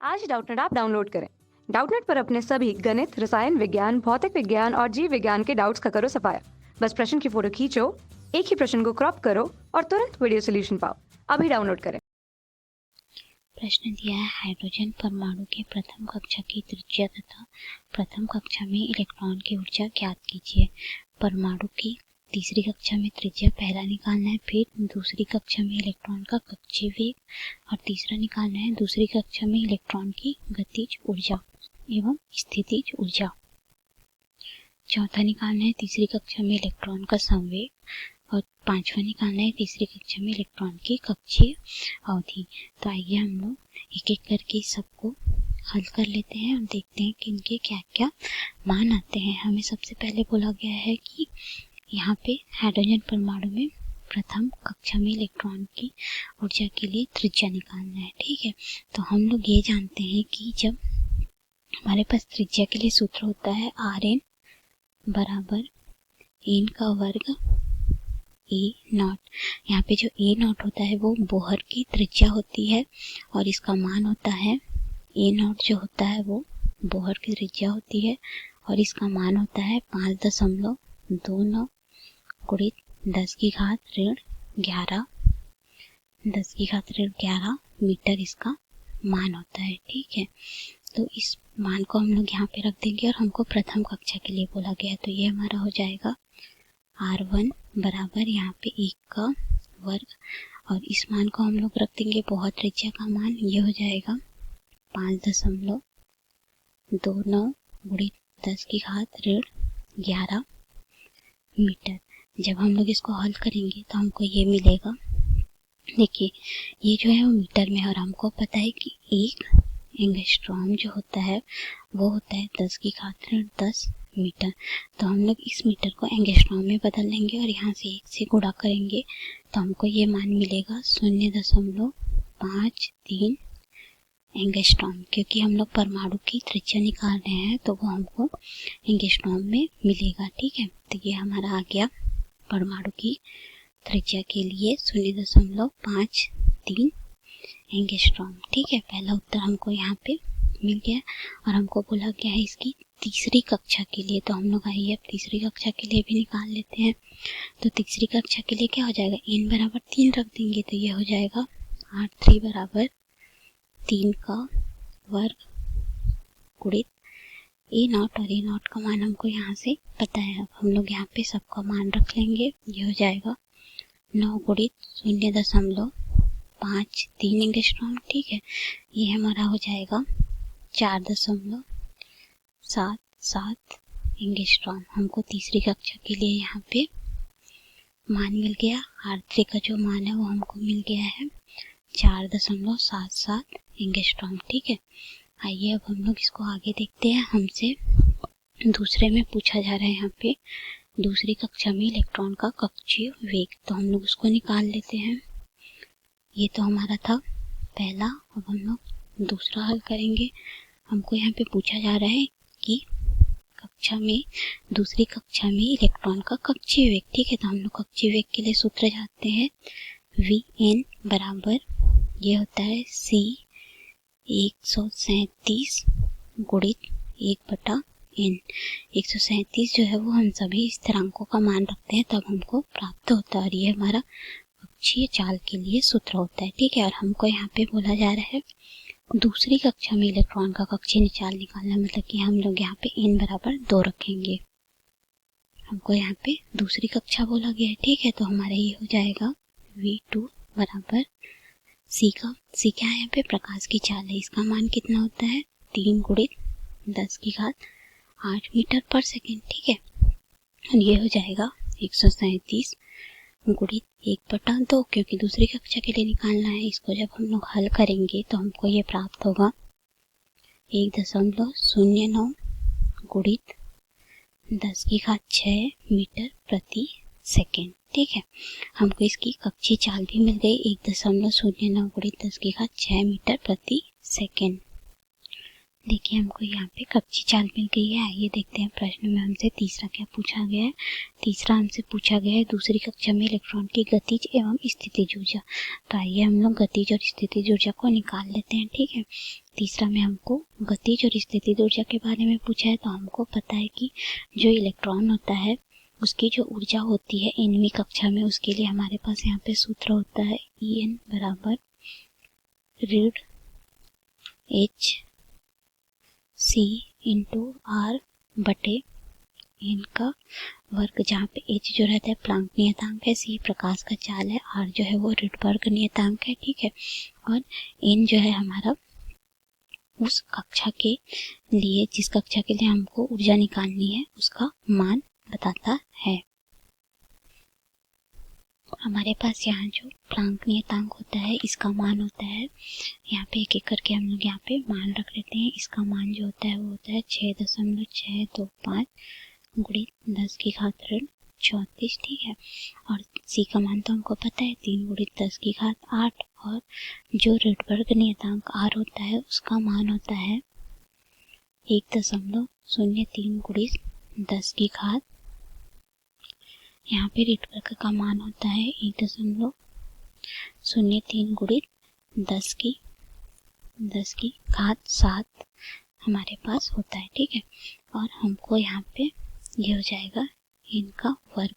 आज Doubtnut app download करें। Doubtnut पर अपने सभी गणित, रसायन विज्ञान, भौतिक विज्ञान और जीव विज्ञान के डाउट्स का करो सफाया। बस प्रश्न की फोटो खींचो, एक ही प्रश्न को क्रॉप करो और तुरंत वीडियो सोल्यूशन पाओ। अभी डाउनलोड करें। प्रश्न दिया है, हाइड्रोजन परमाणु के प्रथम कक्षा की त्रिज्या तथा प्रथम कक्षा में इलेक्ट्रॉन की ऊर्जा ज्ञात कीजिए। परमाणु की तीसरी कक्षा में त्रिज्या पहला निकालना है, फिर दूसरी कक्षा में इलेक्ट्रॉन का कक्षीय वेग और तीसरा निकालना है दूसरी कक्षा में इलेक्ट्रॉन की गतिज ऊर्जा एवं स्थितिज ऊर्जा। चौथा निकालना है तीसरी कक्षा में इलेक्ट्रॉन का संवेग और पांचवा निकालना है तीसरी कक्षा में इलेक्ट्रॉन की कक्षीय अवधि। तो आइए हम लोग एक एक करके सबको हल कर लेते हैं और देखते हैं कि इनके क्या क्या मान आते हैं। हमें सबसे पहले बोला गया है कि यहाँ पे हाइड्रोजन परमाणु में प्रथम कक्षा में इलेक्ट्रॉन की ऊर्जा के लिए त्रिज्या निकालना है। ठीक है, तो हम लोग ये जानते हैं कि जब हमारे पास त्रिज्या के लिए सूत्र होता है Rn बराबर n का वर्ग ए नॉट। यहाँ पे जो ए नॉट होता है वो बोहर की त्रिज्या होती है और इसका मान होता है ए नॉट जो होता है वो बोहर की त्रिज्या होती है और इसका मान होता है 5.29 गुणित 10 की घात ऋण 11 मीटर इसका मान होता है। ठीक है, तो इस मान को हम लोग यहाँ पे रख देंगे और हमको प्रथम कक्षा के लिए बोला गया, तो ये हमारा हो जाएगा R1 बराबर यहाँ पे 1 का वर्ग और इस मान को हम लोग रख देंगे बहुत त्रिज्या का मान, ये हो जाएगा 5.29 गुणित 10 की घात ऋण 11 मीटर। जब हम लोग इसको हल करेंगे तो हमको ये मिलेगा, देखिए ये जो है वो मीटर में है और हमको पता है कि एक एंगस्ट्रॉम जो होता है वो होता है 10 की घात ऋण 10 मीटर। तो हम लोग इस मीटर को एंगस्ट्रॉम में बदल लेंगे और यहाँ से 1 से गुणा करेंगे तो हमको ये मान मिलेगा 0.53 एंगस्ट्रॉम, क्योंकि हम लोग परमाणु की त्रिज्या निकाल रहे हैं तो वो हमको एंगस्ट्रॉम में मिलेगा। ठीक है, तो ये हमारा आ गया परमाणु की त्रिज्या के लिए 0.53 एंगस्ट्रॉम। ठीक है, पहला उत्तर हमको यहाँ पे मिल गया और हमको बोला गया है इसकी तीसरी कक्षा के लिए, तो हम लोग आइए अब तीसरी कक्षा के लिए भी निकाल लेते हैं। तो तीसरी कक्षा के लिए क्या हो जाएगा, n बराबर 3 रख देंगे तो ये हो जाएगा R3 बराबर 3 का वर्ग गुणित ए नॉट, और ए नॉट का मान हमको यहाँ से पता है। अब हम लोग यहाँ पे सबका मान रख लेंगे, ये हो जाएगा 9 गुणित 0.53 एंगस्ट्रॉम। ठीक है, ये हमारा हो जाएगा 4.77 एंगस्ट्रॉम। हमको तीसरी कक्षा के लिए यहाँ पे मान मिल गया। R3 का जो मान है वो हमको मिल गया है 4.77 एंगस्ट्रॉम। ठीक है, आइए अब हम लोग इसको आगे देखते हैं। हमसे दूसरे में पूछा जा रहा है यहाँ पे दूसरी कक्षा में इलेक्ट्रॉन का कक्षीय वेग, तो हम लोग उसको निकाल लेते हैं। ये तो हमारा था पहला, अब हम लोग दूसरा हल करेंगे। हमको यहाँ पे पूछा जा रहा है कि कक्षा में दूसरी कक्षा में इलेक्ट्रॉन का कक्षीय वेग। ठीक है, तो हम लोग कक्षीय वेग के लिए सूत्र जानते हैं Vn बराबर ये होता है C 137 गुणित 1/n। 137 जो है वो हम सभी स्थिरांकों का मान रखते हैं तब हमको प्राप्त होता है और ये हमारा कक्षीय चाल के लिए सूत्र होता है। ठीक है, और हमको यहाँ पे बोला जा रहा है दूसरी कक्षा में इलेक्ट्रॉन का कक्षीय चाल निकालना, मतलब कि हम लोग यहाँ पे n बराबर 2 रखेंगे। हमको यहाँ पे दूसरी कक्षा बोला गया है। ठीक है, तो हमारा ये हो जाएगा V2 बराबर C क्या है यहाँ पे प्रकाश की चाल है, इसका मान कितना होता है 3 गुणित 10 की घात 8 मीटर पर सेकेंड। ठीक है, और ये हो जाएगा 137 गुणित 1/2, क्योंकि दूसरी कक्षा के लिए निकालना है। इसको जब हम लोग हल करेंगे तो हमको ये प्राप्त होगा 1.09 गुणित 10 की घात 6 मीटर प्रति सेकेंड। ठीक है, हमको इसकी कक्षीय चाल भी मिल गई 1.09 गुणित 10 की घात 6 मीटर प्रति सेकेंड। देखिए हमको यहाँ पे कच्ची चाल मिल गई है। आइए देखते हैं प्रश्न में हमसे तीसरा क्या पूछा गया है। तीसरा हमसे पूछा गया है दूसरी कक्षा में इलेक्ट्रॉन की गतिज एवं स्थितिज ऊर्जा। तो आइए हम लोग गतिज और स्थितिज ऊर्जा को निकाल लेते हैं। ठीक है, तीसरा में हमको गतिज और स्थितिज ऊर्जा के बारे में पूछा है। तो हमको पता है कि जो इलेक्ट्रॉन होता है उसकी जो ऊर्जा होती है nवीं कक्षा में, उसके लिए हमारे पास यहाँ पे सूत्र होता है En बराबर ऋण H C इंटू R बटे एन का वर्ग, जहाँ पे H जो रहता है प्लांक नियतांक है, C प्रकाश का चाल है, R जो है वो रिडबर्ग नियतांक है। ठीक है, और N जो है हमारा उस कक्षा के लिए, जिस कक्षा के लिए हमको ऊर्जा निकालनी है उसका मान बताता है। हमारे पास यहाँ जो प्लांक नियतांक होता है इसका मान होता है, यहाँ पे एक एक करके हम लोग यहाँ पे मान रख लेते हैं। इसका मान जो होता है वो होता है 6.625 गुणित 10 की घात ऋण 34। ठीक है, और सी का मान तो हमको पता है 3 गुणित 10 की घात 8, और जो रिडबर्ग नियतांक आर होता है उसका मान होता है 1.03 गुणित 10 की घात, यहाँ पे रिडबर्ग का मान होता है 1.03 गुणित 10 की घात 7 हमारे पास होता है। ठीक है, और हमको यहाँ पे ये हो जाएगा n का वर्ग,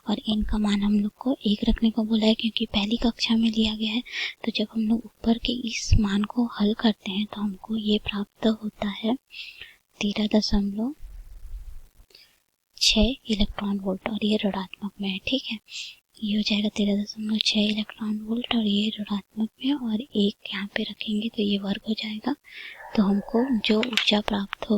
और n का मान हम लोग को 1 रखने को बोला है क्योंकि पहली कक्षा में लिया गया है। तो जब हम लोग ऊपर के इस मान को हल करते हैं तो हमको ये प्राप्त होता है 13.6 इलेक्ट्रॉन वोल्ट, और ये ऋणात्मक में है। ठीक है, ये हो जाएगा 13.6 इलेक्ट्रॉन वोल्ट, और ये ऋणात्मक में, और 1 यहाँ पे रखेंगे तो ये वर्ग हो जाएगा। तो हमको जो ऊर्जा प्राप्त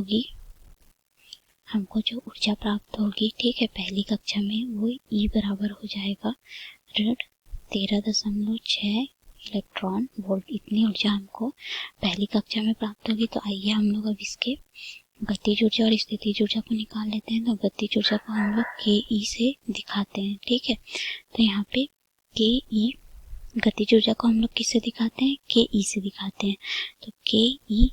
होगी ठीक है पहली कक्षा में, वो E बराबर हो जाएगा ऋण 13.6 इलेक्ट्रॉन वोल्ट। इतनी ऊर्जा हमको पहली कक्षा में प्राप्त होगी। तो आइए हम लोग अब इसके गतिज ऊर्जा और स्थितिज ऊर्जा को निकाल लेते हैं। तो गतिज ऊर्जा को हम लोग KE से दिखाते हैं। ठीक है, तो यहाँ पे KE गतिज ऊर्जा को हम लोग किससे दिखाते हैं? KE से दिखाते हैं। तो KE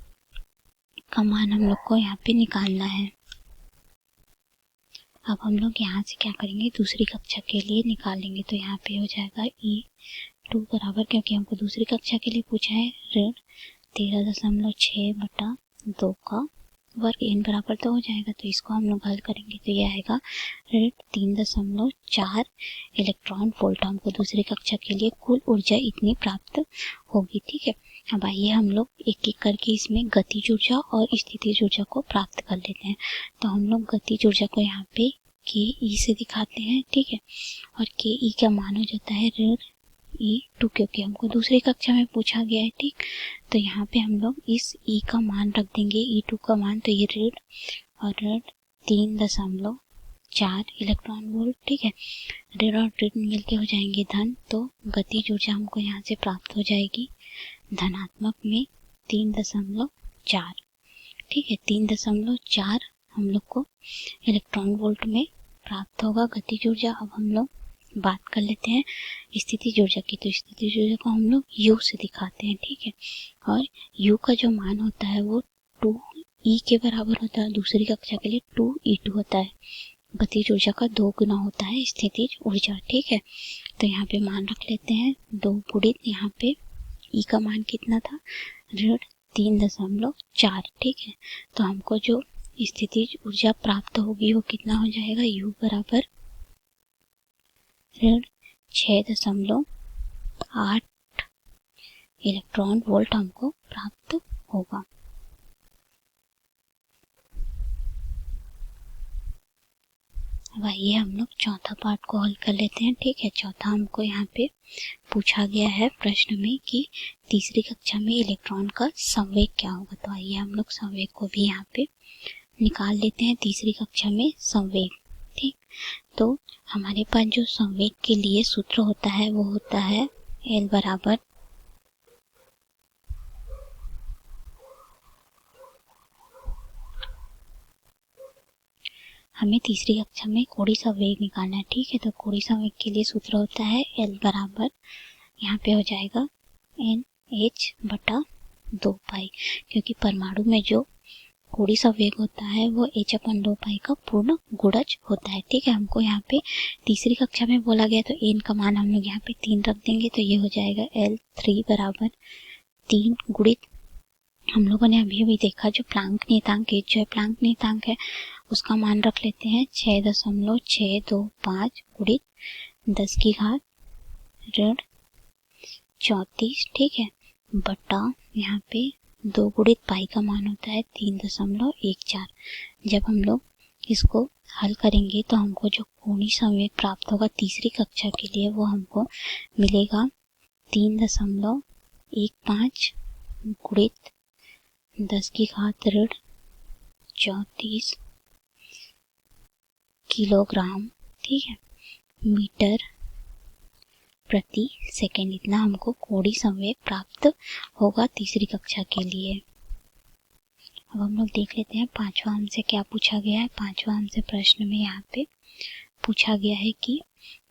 का मान हम लोग को यहाँ पे निकालना है। अब हम लोग यहाँ से क्या करेंगे, दूसरी कक्षा के लिए निकालेंगे। तो यहाँ पे हो जाएगा E2 बराबर, क्योंकि हमको दूसरी कक्षा के लिए पूछा है, ऋण 13.6/2 का वर्ग, n बराबर तो हो जाएगा। तो इसको हम लोग हल करेंगे तो ये आएगा ऋण 3.4 इलेक्ट्रॉन वोल्ट। हमको दूसरी कक्षा के लिए कुल ऊर्जा इतनी प्राप्त होगी। ठीक है, अब आइए हम लोग एक एक करके इसमें गतिज ऊर्जा और स्थितिज ऊर्जा को प्राप्त कर लेते हैं। तो हम लोग गतिज ऊर्जा को यहाँ पे KE से दिखाते हैं। ठीक है, और KE का मान हो जाता है ऋण E2, क्योंकि हमको दूसरी कक्षा में पूछा गया है। ठीक, तो यहाँ पे हम लोग इस E का मान रख देंगे, E2 का मान, तो ये ऋण और ऋण 3.4 इलेक्ट्रॉन वोल्ट। ठीक है, ऋण और ऋण मिलके हो जाएंगे धन, तो गतिज ऊर्जा हमको यहाँ से प्राप्त हो जाएगी धनात्मक में 3.4। ठीक है, 3.4 हम लोग को इलेक्ट्रॉन वोल्ट में प्राप्त होगा गतिज ऊर्जा। अब हम लोग बात कर लेते हैं स्थितिज ऊर्जा की। तो स्थितिज ऊर्जा को हम लोग U से दिखाते हैं। ठीक है, और U का जो मान होता है वो 2E के बराबर होता है। दूसरी कक्षा के लिए 2E2 होता है। गतिज ऊर्जा का 2 गुना होता है स्थितिज ऊर्जा। ठीक है, तो यहाँ पे मान रख लेते हैं 2 गुणित, यहाँ पे E का मान कितना था, ऋण 3.4। ठीक है, तो हमको जो स्थितिज ऊर्जा प्राप्त होगी वो कितना हो जाएगा, U बराबर ऋण 6.8 इलेक्ट्रॉन वोल्ट हमको प्राप्त होगा। अब आइए हम लोग चौथा पार्ट को हल कर लेते हैं। ठीक है, चौथा हमको यहाँ पे पूछा गया है प्रश्न में कि तीसरी कक्षा में इलेक्ट्रॉन का संवेग क्या होगा। तो आइए हम लोग संवेग को भी यहाँ पे निकाल लेते हैं। तीसरी कक्षा में संवेग, ठीक, तो हमारे पास जो संवेग के लिए सूत्र होता है वो होता है L बराबर हमें तीसरी कक्षा में कोणीय संवेग निकालना है। ठीक है, तो कोणीय संवेग के लिए सूत्र होता है L बराबर, यहाँ पे हो जाएगा NH/2 पाई, क्योंकि परमाणु में जो कोणीय संवेग होता है वो h/2 का पूर्ण गुणज होता है। ठीक है, हमको यहाँ पे तीसरी कक्षा में बोला गया, तो n का मान हम लोग यहाँ पे 3 रख देंगे, तो ये हो जाएगा L3 बराबर 3 गुणित, हम लोगों ने अभी अभी देखा जो प्लांक नियतांक h जो है प्लांक नियतांक है उसका मान रख लेते हैं 6.625 गुणित 10 की घात ऋण 34, ठीक है, बटा यहाँ पे 2 गुणित पाई का मान होता है 3.14। जब हम लोग इसको हल करेंगे तो हमको जो कोणीय संवेग प्राप्त होगा तीसरी कक्षा के लिए वो हमको मिलेगा 3.15 गुणित 10 की घात ऋण 34 किलोग्राम, ठीक है, मीटर प्रति सेकेंड। इतना हमको कोणीय संवेग प्राप्त होगा तीसरी कक्षा के लिए। अब हम लोग देख लेते हैं पांचवा हमसे क्या पूछा गया है। पांचवा हमसे प्रश्न में यहाँ पे पूछा गया है कि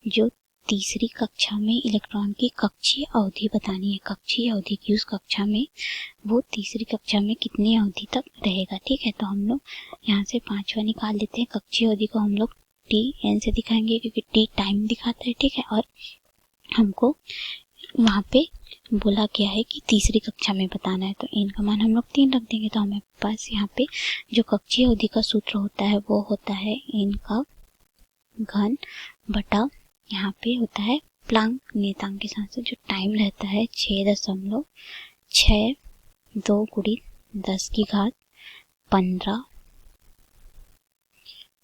जो तीसरी कक्षा में इलेक्ट्रॉन की कक्षीय अवधि बतानी है, कक्षीय अवधि की उस कक्षा में वो तीसरी कक्षा में कितनी अवधि तक रहेगा। ठीक है, तो हम लोग यहाँ से पांचवा निकाल लेते हैं। कक्षीय अवधि को हम लोग Tn से दिखाएंगे क्योंकि T टाइम दिखाता है, ठीक है, और हमको वहाँ पे बोला गया है कि तीसरी कक्षा में बताना है, तो n का मान हम लोग 3 रख देंगे। तो हमें पास यहाँ पे जो कक्षीय अवधि का सूत्र होता है वो होता है n का घन बटा यहाँ पे होता है प्लांक नियतांक के साथ जो टाइम रहता है 6.62 गुणित 10 की घात 15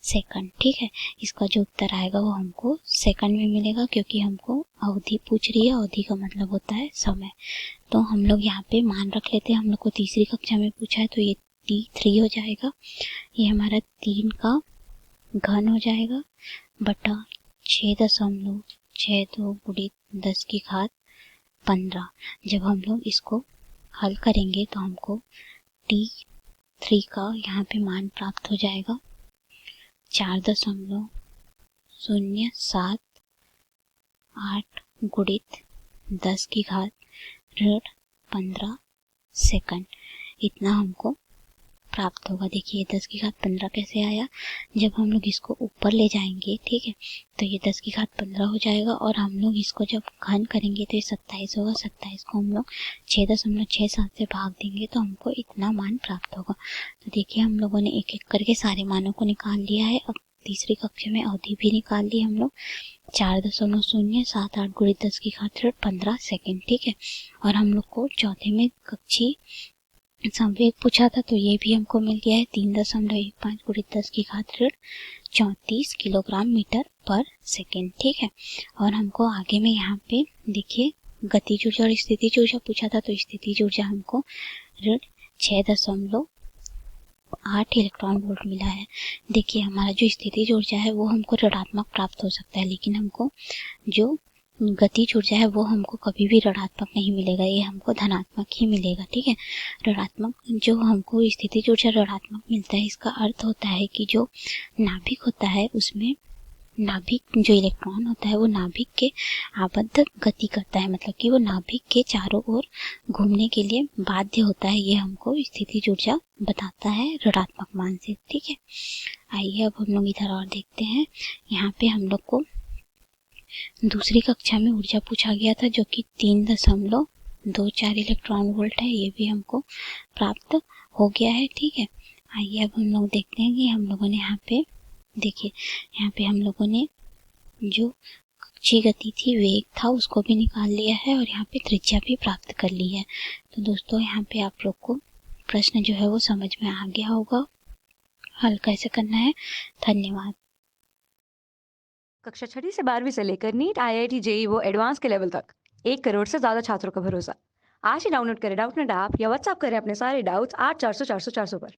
सेकंड। ठीक है, इसका जो उत्तर आएगा वो हमको सेकंड में मिलेगा क्योंकि हमको अवधि पूछ रही है। अवधि का मतलब होता है समय। तो हम लोग यहाँ पे मान रख लेते हैं, हम लोग को तीसरी कक्षा में पूछा है तो ये T3 हो जाएगा, ये हमारा 3 का घन हो जाएगा बटा 6.62 गुणित 10 की घात 15। जब हम लोग इसको हल करेंगे तो हमको T3 का यहाँ पे मान प्राप्त हो जाएगा 4.078 गुणित 10 की घात ऋण 15 सेकंड। इतना हमको प्राप्त होगा। देखिए 10 की घात 15 कैसे आया, जब हम लोग इसको ऊपर ले जाएंगे, ठीक है, तो ये 10 की घात 15 हो जाएगा और हम लोग इसको जब घन करेंगे तो ये 27 होगा। 27 को हम लोग 6.67 से भाग देंगे तो हमको इतना मान प्राप्त होगा। तो देखिए हम लोगों ने एक एक करके सारे मानों को निकाल लिया है। अब तीसरी कक्षा में अवधि भी निकाल ली हम लोग 4.078 गुणित 10 की घात 15 सेकेंड, ठीक है, और हम लोग को चौथे में कक्षीय संवेग पूछा था तो ये भी हमको मिल गया है 3.15 गुणित 10 की घात 34 किलोग्राम मीटर पर सेकेंड, ठीक है। और हमको आगे में यहाँ पे देखिए गतिज ऊर्जा और स्थितिज ऊर्जा पूछा था तो स्थितिज ऊर्जा हमको 6.8 इलेक्ट्रॉन वोल्ट मिला है। देखिए हमारा जो स्थितिज ऊर्जा है वो हमको ऋणात्मक प्राप्त हो सकता है, लेकिन हमको जो गतिज ऊर्जा है वो हमको कभी भी ऋणात्मक नहीं मिलेगा, ये हमको धनात्मक ही मिलेगा, ठीक है। ऋणात्मक जो हमको स्थितिज ऊर्जा ऋणात्मक मिलता है, इसका अर्थ होता है कि जो नाभिक होता है उसमें नाभिक जो इलेक्ट्रॉन होता है वो नाभिक के आबद्ध गति करता है, मतलब कि वो नाभिक के चारों ओर घूमने के लिए बाध्य होता है। ये हमको स्थितिज ऊर्जा बताता है ऋणात्मक मान से, ठीक है। आइए अब हम लोग इधर और देखते हैं। यहाँ पे हम लोग को दूसरी कक्षा में ऊर्जा पूछा गया था जो कि 3.24 इलेक्ट्रॉन वोल्ट है, ये भी हमको प्राप्त हो गया है, ठीक है। आइए अब हम लोग देखते हैं कि हम लोगों ने यहाँ पे देखिए यहाँ पे हम लोगों ने जो कक्षीय गति थी, वेग था, उसको भी निकाल लिया है और यहाँ पे त्रिज्या भी प्राप्त कर ली है। तो दोस्तों यहाँ पे आप लोग को प्रश्न जो है वो समझ में आ गया होगा, हल कैसे करना है। धन्यवाद। कक्षा 6वीं से 12वीं से लेकर नीट, IIT, JEE वो एडवांस के लेवल तक 1 करोड़ से ज्यादा छात्रों का भरोसा। आज ही डाउनलोड करें डाउटनेट ऐप या व्हाट्सएप करें अपने सारे डाउट्स 8400 400 400 पर।